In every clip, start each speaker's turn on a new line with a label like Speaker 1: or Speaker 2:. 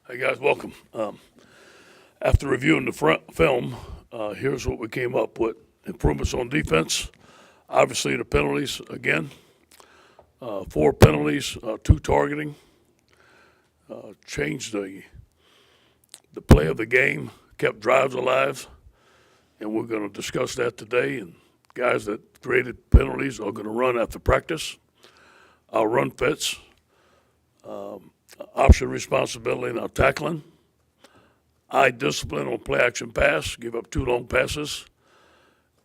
Speaker 1: Hey guys, welcome. After reviewing the film, here's what we came up with: improvements on defense. Obviously, the penalties again. 4 penalties, 2 targeting. Changed the play of the game, kept drives alive, and we're going to discuss that today. And guys that created penalties are going to run after practice. Our run fits, option responsibility, and our tackling. Eye discipline on play action pass, give up 2 long passes,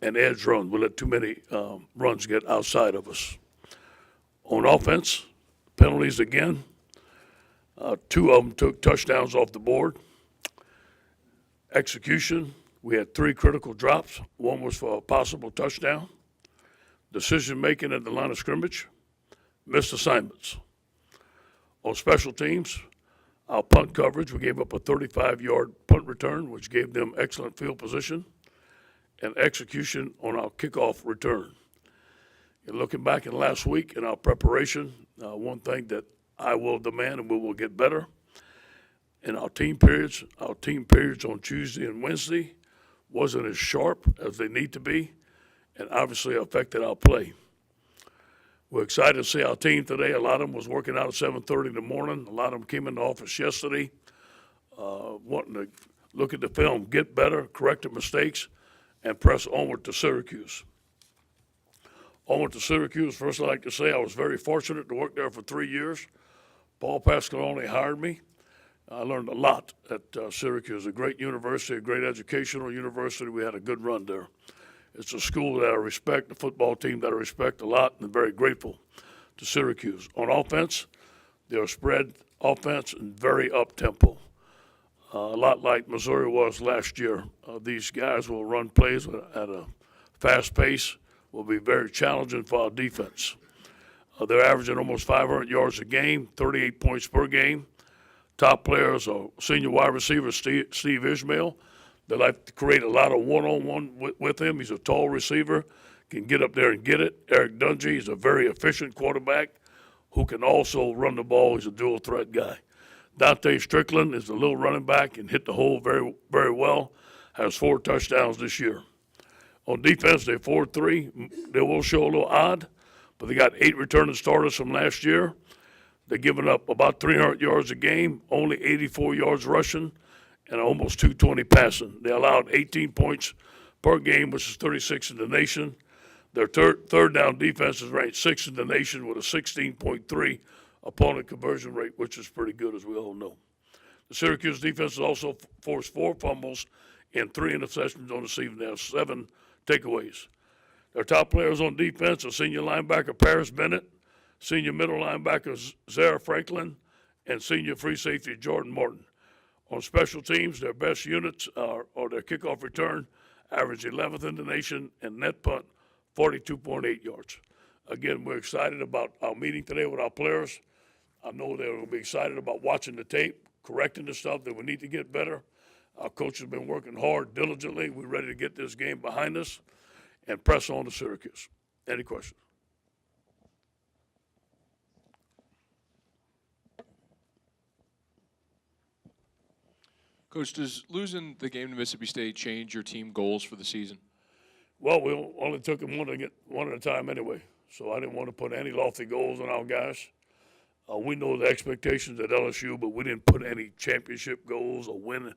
Speaker 1: and edge run. We let too many runs get outside of us. On offense, penalties again. 2 of them took touchdowns off the board. Execution, we had 3 critical drops. 1 was for a possible touchdown. Decision making at the line of scrimmage. Missed assignments. On special teams, our punt coverage, we gave up a 35-yard punt return, which gave them excellent field position, and execution on our kickoff return. And looking back in last week in our preparation, one thing that I will demand and we will get better in our team periods on Tuesday and Wednesday wasn't as sharp as they need to be, and obviously affected our play. We're excited to see our team today. A lot of them was working out at 7:30 in the morning. A lot of them came in the office yesterday, wanting to look at the film, get better, correct their mistakes, and press onward to Syracuse. Onward to Syracuse, first I'd like to say I was very fortunate to work there for 3 years. Paul Pasqualone hired me. I learned a lot at Syracuse, a great university, a great educational university. We had a good run there. It's a school that I respect, a football team that I respect a lot, and I'm very grateful to Syracuse. On offense, they're a spread offense and very up-tempo. A lot like Missouri was last year. These guys will run plays at a fast pace, will be very challenging for our defense. They're averaging almost 500 yards a game, 38 points per game. Top players are senior wide receiver Steve Ishmael. They like to create a lot of one-on-one with him. He's a tall receiver, can get up there and get it. Eric Dungy is a very efficient quarterback who can also run the ball. He's a dual-threat guy. Dante Strickland is a little running back and hit the hole very, very well. Has 4 touchdowns this year. On defense, they're 4-3. They will show a little odd, but they got 8 returning starters from last year. They're giving up about 300 yards a game, only 84 yards rushing, and almost 220 passing. They allowed 18 points per game, which is 36 in the nation. Their third down defense is ranked 6th in the nation with a 16.3 opponent conversion rate, which is pretty good, as we all know. The Syracuse defense has also forced 4 fumbles and 3 interceptions on the season. They have 7 takeaways. Their top players on defense are senior linebacker Paris Bennett, senior middle linebacker Zara Franklin, and senior free safety Jordan Martin. On special teams, their best units are their kickoff return, average 11th in the nation, and net punt, 42.8 yards. Again, we're excited about our meeting today with our players. I know they're going to be excited about watching the tape, correcting the stuff that we need to get better. Our coach has been working hard, diligently. We're ready to get this game behind us and press on to Syracuse. Any questions?
Speaker 2: Coach, does losing the game to Mississippi State change your team goals for the season?
Speaker 1: Well, we only took them one at a time anyway, so I didn't want to put any lofty goals on our guys. We know the expectations at LSU, but we didn't put any championship goals or win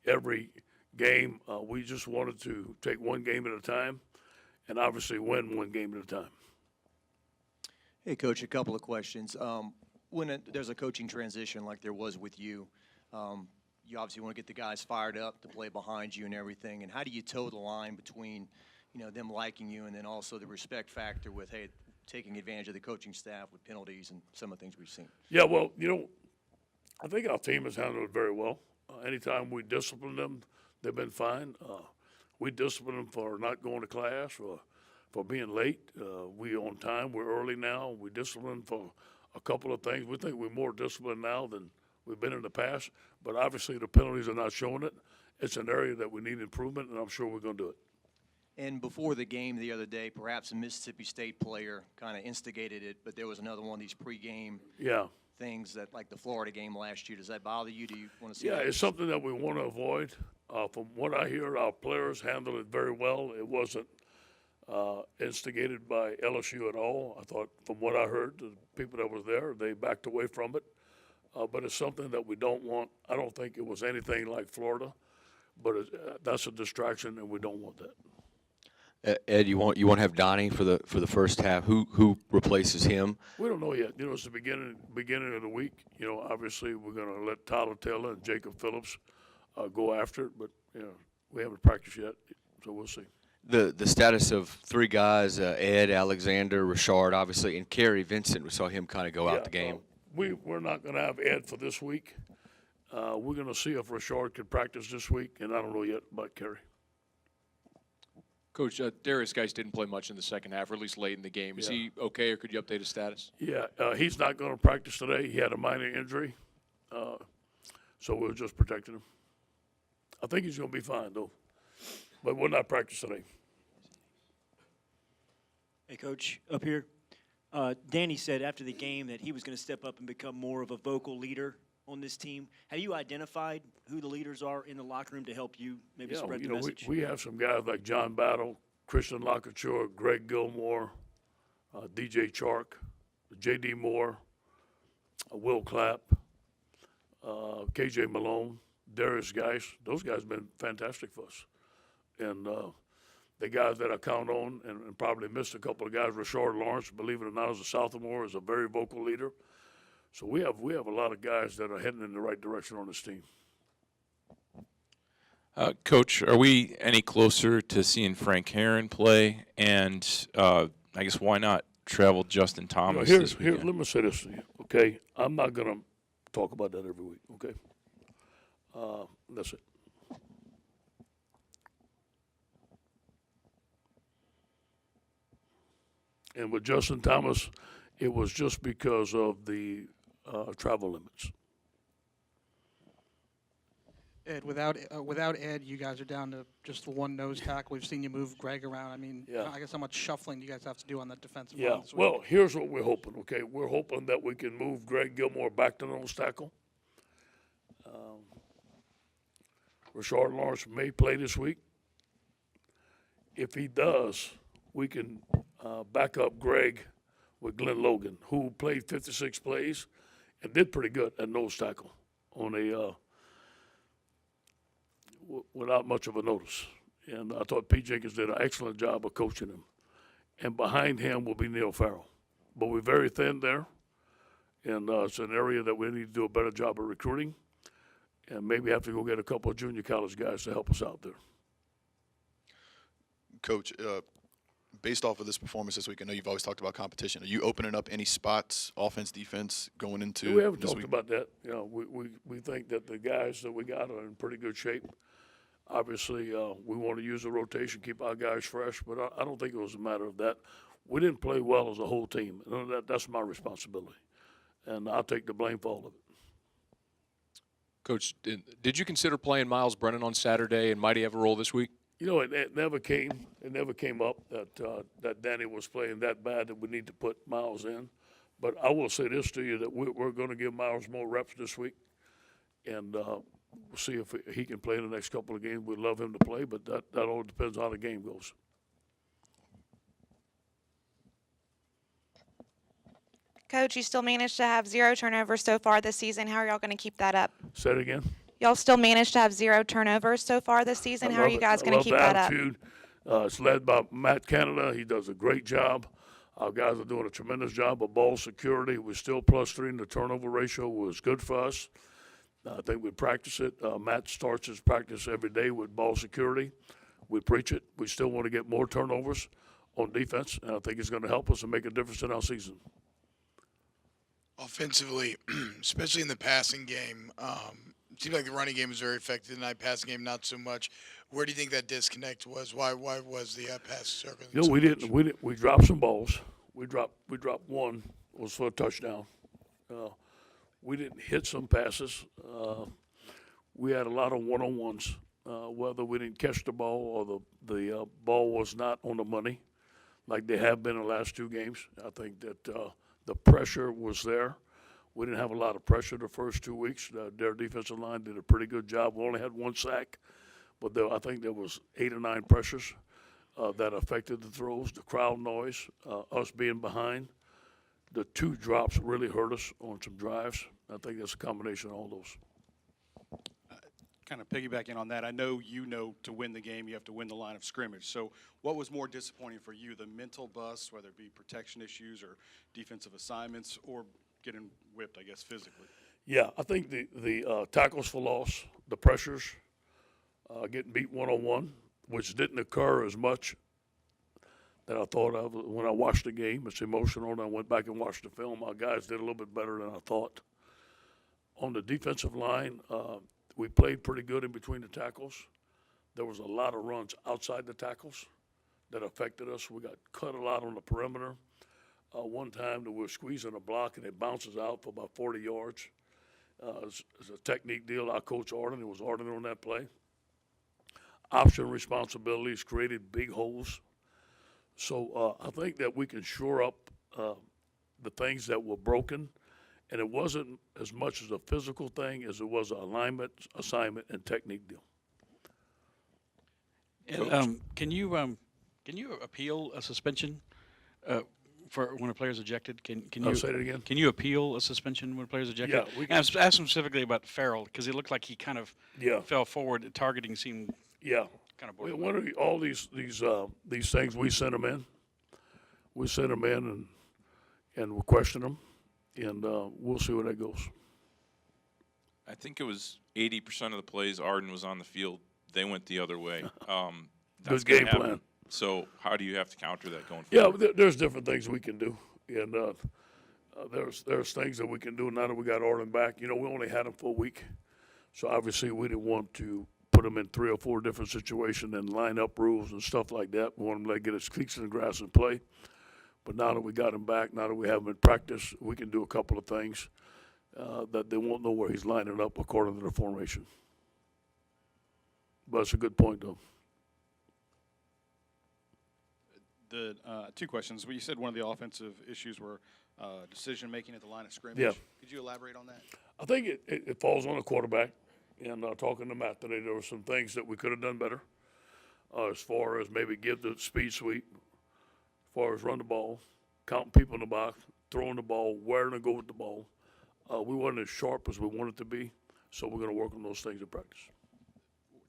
Speaker 1: every game. We just wanted to take one game at a time and obviously win one game at a time.
Speaker 3: Hey, Coach, a couple of questions. When there's a coaching transition like there was with you, you obviously want to get the guys fired up to play behind you and everything. And how do you toe the line between, them liking you and then also the respect factor with, hey, taking advantage of the coaching staff with penalties and some of the things we've seen?
Speaker 1: Yeah, well, I think our team has handled it very well. Anytime we discipline them, they've been fine. We discipline them for not going to class or for being late. We on time. We're early now. We discipline for a couple of things. We think we're more disciplined now than we've been in the past, but obviously the penalties are not showing it. It's an area that we need improvement, and I'm sure we're going to do it.
Speaker 3: And before the game the other day, perhaps a Mississippi State player kind of instigated it, but there was another one of these pregame things that, like the Florida game last year, does that bother you? Do you want to see
Speaker 1: Yeah,
Speaker 3: that?
Speaker 1: it's something that we want to avoid. From what I hear, our players handled it very well. It wasn't instigated by LSU at all. I thought, from what I heard, the people that were there, they backed away from it. But it's something that we don't want. I don't think it was anything like Florida, but that's a distraction, and we don't want that.
Speaker 4: Ed, you won't have Donnie for the first half. Who replaces him?
Speaker 1: We don't know yet. You know, it's the beginning of the week. You know, obviously we're going to let Tyler Taylor and Jacob Phillips go after it, but you know, we haven't practiced yet, so we'll see.
Speaker 4: The status of three guys: Ed, Alexander, Richard, obviously, and Kerry Vincent. We saw him kind of go out the game.
Speaker 1: We're not going to have Ed for this week. We're going to see if Richard can practice this week, and I don't know yet about Kerry.
Speaker 2: Coach, Darius Geis didn't play much in the second half, or at least late in the game. Is
Speaker 1: Yeah.
Speaker 2: he okay, or could you update his status?
Speaker 1: Yeah, he's not going to practice today. He had a minor injury, so we're just protecting him. I think he's going to be fine, though, but we'll not practice today.
Speaker 5: Hey, Coach, up here. Danny said after the game that he was going to step up and become more of a vocal leader on this team. Have you identified who the leaders are in the locker room to help you maybe spread the message?
Speaker 1: We have some guys like John Battle, Christian Lockature, Greg Gilmore, DJ Chark, J.D. Moore, Will Clapp, K.J. Malone, Darius Geis. Those guys have been fantastic for us. And the guys that I count on, and probably missed a couple of guys, Richard Lawrence, believe it or not, as a sophomore, is a very vocal leader. So we have a lot of guys that are heading in the right direction on this team.
Speaker 6: Coach, are we any closer to seeing Frank Herron play? And I guess why not travel Justin Thomas this weekend?
Speaker 1: Let me say this to you, okay? I'm not going to talk about that every week, okay? That's it. And with Justin Thomas, it was just because of the travel limits.
Speaker 7: Ed, without Ed, you guys are down to just the one nose tackle. We've seen you move Greg around. I mean,
Speaker 1: Yeah.
Speaker 7: I guess how much shuffling do you guys have to do on that defensive
Speaker 1: Yeah,
Speaker 7: line this week?
Speaker 1: well, here's what we're hoping, okay? We're hoping that we can move Greg Gilmore back to nose tackle. Richard Lawrence may play this week. If he does, we can back up Greg with Glenn Logan, who played 56 plays and did pretty good at nose tackle on a without much of a notice. And I thought Pete Jenkins did an excellent job of coaching him. And behind him will be Neil Farrell. But we're very thin there, and it's an area that we need to do a better job of recruiting, and maybe have to go get a couple of junior college guys to help us out there.
Speaker 8: Coach, based off of this performance this week, I know you've always talked about competition. Are you opening up any spots, offense, defense, going into
Speaker 1: We haven't
Speaker 8: this
Speaker 1: talked
Speaker 8: week?
Speaker 1: about that. You know, we think that the guys that we got are in pretty good shape. Obviously, we want to use the rotation, keep our guys fresh, but I don't think it was a matter of that. We didn't play well as a whole team. That's my responsibility, and I'll take the blame for all of it.
Speaker 2: Coach, did you consider playing Miles Brennan on Saturday, and might he have a role this week?
Speaker 1: You know, it never came up that Danny was playing that bad that we need to put Miles in. But I will say this to you, that we're going to give Miles more reps this week, and we'll see if he can play in the next couple of games. We'd love him to play, but that all depends on how the game goes.
Speaker 9: Coach, you still managed to have 0 turnovers so far this season. How are y'all going to keep that up?
Speaker 1: Say it again.
Speaker 9: Y'all still managed to have 0 turnovers so far this season. How are you guys going to keep that up?
Speaker 1: It's led by Matt Canada. He does a great job. Our guys are doing a tremendous job of ball security. We're still +3 in the turnover ratio, was good for us. I think we practice it. Matt starts his practice every day with ball security. We preach it. We still want to get more turnovers on defense, and I think it's going to help us and make a difference in our season.
Speaker 10: Offensively, especially in the passing game, it seemed like the running game was very effective tonight, passing game not so much. Where do you think that disconnect was? Why was the pass circling?
Speaker 1: You know, we dropped some balls. We dropped one, was for a touchdown. We didn't hit some passes. We had a lot of one-on-ones. Whether we didn't catch the ball or the ball was not on the money, like they have been in the last 2 games. I think that the pressure was there. We didn't have a lot of pressure the first 2 weeks. Their defensive line did a pretty good job. We only had 1 sack, but I think there was 8 or 9 pressures that affected the throws. The crowd noise, us being behind, the 2 drops really hurt us on some drives. I think that's a combination of all those.
Speaker 11: Kind of piggybacking on that, I know to win the game, you have to win the line of scrimmage. So what was more disappointing for you, the mental bust, whether it be protection issues or defensive assignments, or getting whipped, I guess, physically?
Speaker 1: Yeah, I think the tackles for loss, the pressures, getting beat one-on-one, which didn't occur as much that I thought of when I watched the game. It's emotional, and I went back and watched the film. Our guys did a little bit better than I thought. On the defensive line, we played pretty good in between the tackles. There was a lot of runs outside the tackles that affected us. We got cut a lot on the perimeter. One time that we were squeezing a block and it bounces out for about 40 yards. It's a technique deal. Our coach Arden, it was Arden on that play. Option responsibilities created big holes. So I think that we can shore up the things that were broken. And it wasn't as much as a physical thing as it was an alignment, assignment, and technique deal.
Speaker 7: And, can you appeal a suspension for when a player's ejected? Can you
Speaker 1: say it again?
Speaker 7: Can you appeal a suspension when a player's ejected?
Speaker 1: Yeah, we
Speaker 7: And I was asking specifically about Farrell because it looked like he kind of
Speaker 1: Yeah.
Speaker 7: fell forward. The targeting seemed
Speaker 1: Yeah.
Speaker 7: kind of
Speaker 1: We,
Speaker 7: borderline.
Speaker 1: all these things, we sent them in. We sent them in and we'll question them, and we'll see where that goes.
Speaker 6: I think it was 80% of the plays Arden was on the field. They went the other way. That's
Speaker 1: Good game
Speaker 6: gonna happen.
Speaker 1: plan.
Speaker 6: So how do you have to counter that going
Speaker 1: Yeah,
Speaker 6: forward?
Speaker 1: there's different things we can do, and there's things that we can do now that we got Arlen back. We only had him for a week, so obviously we didn't want to put him in 3 or 4 different situations and line up rules and stuff like that. We want him to get his cleats in the grass and play. But now that we got him back, now that we have him in practice, we can do a couple of things that they won't know where he's lining up according to the formation. But it's a good point, though.
Speaker 11: The 2 questions. Well, you said one of the offensive issues were decision-making at the line of scrimmage.
Speaker 1: Yeah.
Speaker 11: Could you elaborate on that?
Speaker 1: I think it falls on the quarterback. And talking to Matt today, there were some things that we could have done better as far as maybe give the speed sweep, as far as run the ball, counting people in the box, throwing the ball, where to go with the ball. We weren't as sharp as we wanted to be, so we're going to work on those things in practice.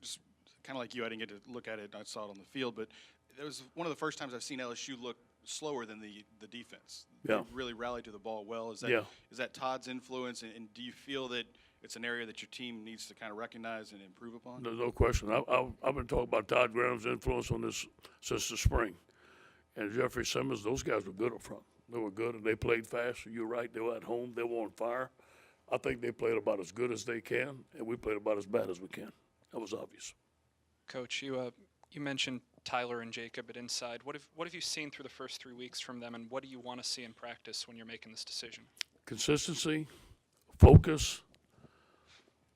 Speaker 11: Just kind of like you, I didn't get to look at it. I saw it on the field, but it was one of the first times I've seen LSU look slower than the defense.
Speaker 1: Yeah.
Speaker 11: They really rallied to the ball well. Is that Todd's influence, and do you feel that it's an area that your team needs to kind of recognize and improve upon?
Speaker 1: There's no question. I've been talking about Todd Graham's influence on this since the spring. And Jeffrey Simmons, those guys were good up front. They were good, and they played fast. You're right. They were at home. They were on fire. I think they played about as good as they can, and we played about as bad as we can. That was obvious.
Speaker 12: Coach, you mentioned Tyler and Jacob at inside. What have you seen through the first 3 weeks from them, and what do you want to see in practice when you're making this decision?
Speaker 1: Consistency, focus.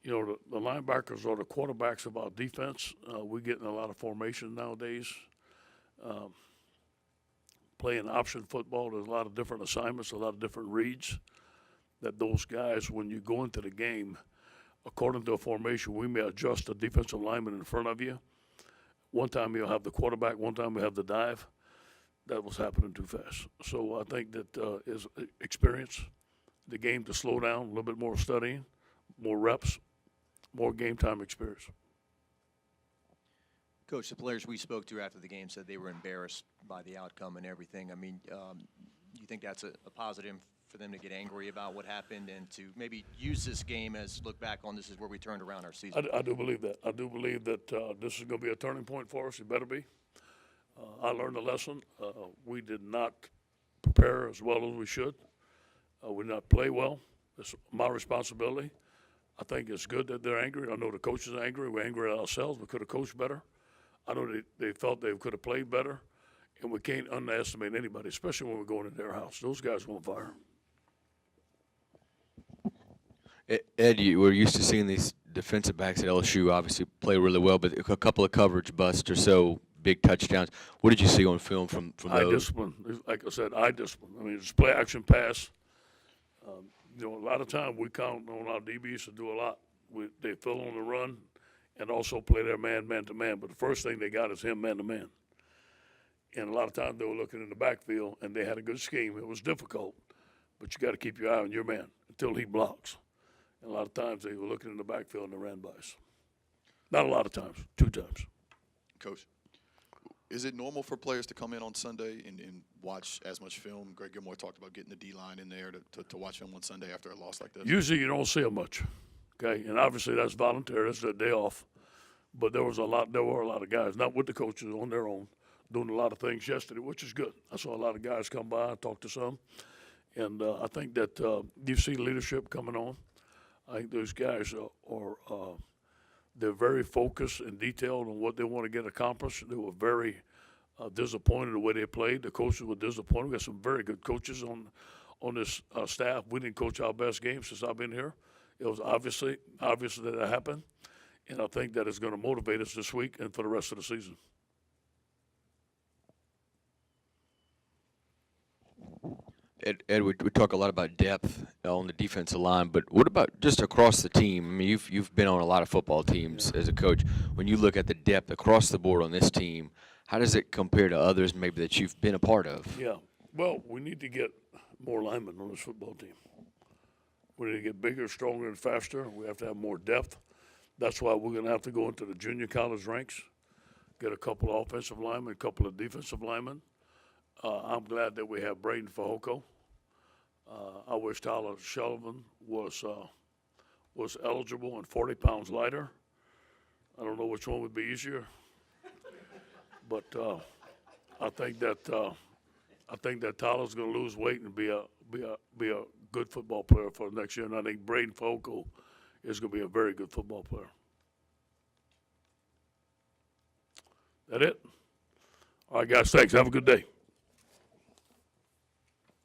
Speaker 1: The linebackers or the quarterbacks of our defense. We're getting a lot of formation nowadays. Playing option football, there's a lot of different assignments, a lot of different reads that those guys, when you go into the game, according to a formation, we may adjust the defensive lineman in front of you. One time you'll have the quarterback, one time we have the dive. That was happening too fast. So I think that is experience, the game to slow down, a little bit more studying, more reps, more game time experience.
Speaker 3: Coach, the players we spoke to after the game said they were embarrassed by the outcome and everything. I mean, you think that's a positive for them to get angry about what happened and to maybe use this game as look back on this is where we turned around our season?
Speaker 1: I do believe that. I do believe that this is going to be a turning point for us. It better be. I learned a lesson. We did not prepare as well as we should. We did not play well. It's my responsibility. I think it's good that they're angry. I know the coaches are angry. We're angry at ourselves. We could have coached better. I know they felt they could have played better. And we can't underestimate anybody, especially when we're going into their house. Those guys are on fire.
Speaker 4: Ed, we're used to seeing these defensive backs at LSU obviously play really well, but a couple of coverage busts or so, big touchdowns. What did you see on film from
Speaker 1: Eye
Speaker 4: those?
Speaker 1: discipline. Like I said, eye discipline. I mean, it's play action pass. You know, a lot of time we count on our DBs to do a lot. They fill on the run and also play their man to man. But the first thing they got is him man to man. And a lot of times they were looking in the backfield and they had a good scheme. It was difficult, but you got to keep your eye on your man until he blocks. And a lot of times they were looking in the backfield and they ran by us. Not a lot of times, 2 times.
Speaker 8: Coach, is it normal for players to come in on Sunday and watch as much film? Greg Gilmore talked about getting the D-line in there to watch film on Sunday after a loss like this.
Speaker 1: Usually you don't see them much, okay? And obviously that's voluntary. That's their day off. But there were a lot of guys, not with the coaches, on their own, doing a lot of things yesterday, which is good. I saw a lot of guys come by. I talked to some. And I think that you see leadership coming on. I think those guys are they're very focused and detailed on what they want to get accomplished. They were very disappointed the way they played. The coaches were disappointed. We got some very good coaches on this staff. We didn't coach our best game since I've been here. It was obviously that it happened, and I think that it's going to motivate us this week and for the rest of the season.
Speaker 4: Ed, we talk a lot about depth on the defensive line, but what about just across the team? I mean, you've been on a lot of football teams as a coach. When you look at the depth across the board on this team, how does it compare to others maybe that you've been a part of?
Speaker 1: Yeah, well, we need to get more linemen on this football team. We need to get bigger, stronger, and faster. We have to have more depth. That's why we're going to have to go into the junior college ranks, get a couple of offensive linemen, a couple of defensive linemen. I'm glad that we have Braden Fehoko. I wish Tyler Sullivan was eligible and 40 pounds lighter. I don't know which one would be easier, but I think that Tyler's going to lose weight and be a good football player for next year. And I think Braden Fehoko is going to be a very good football player. That it? All right, guys. Thanks. Have a good day.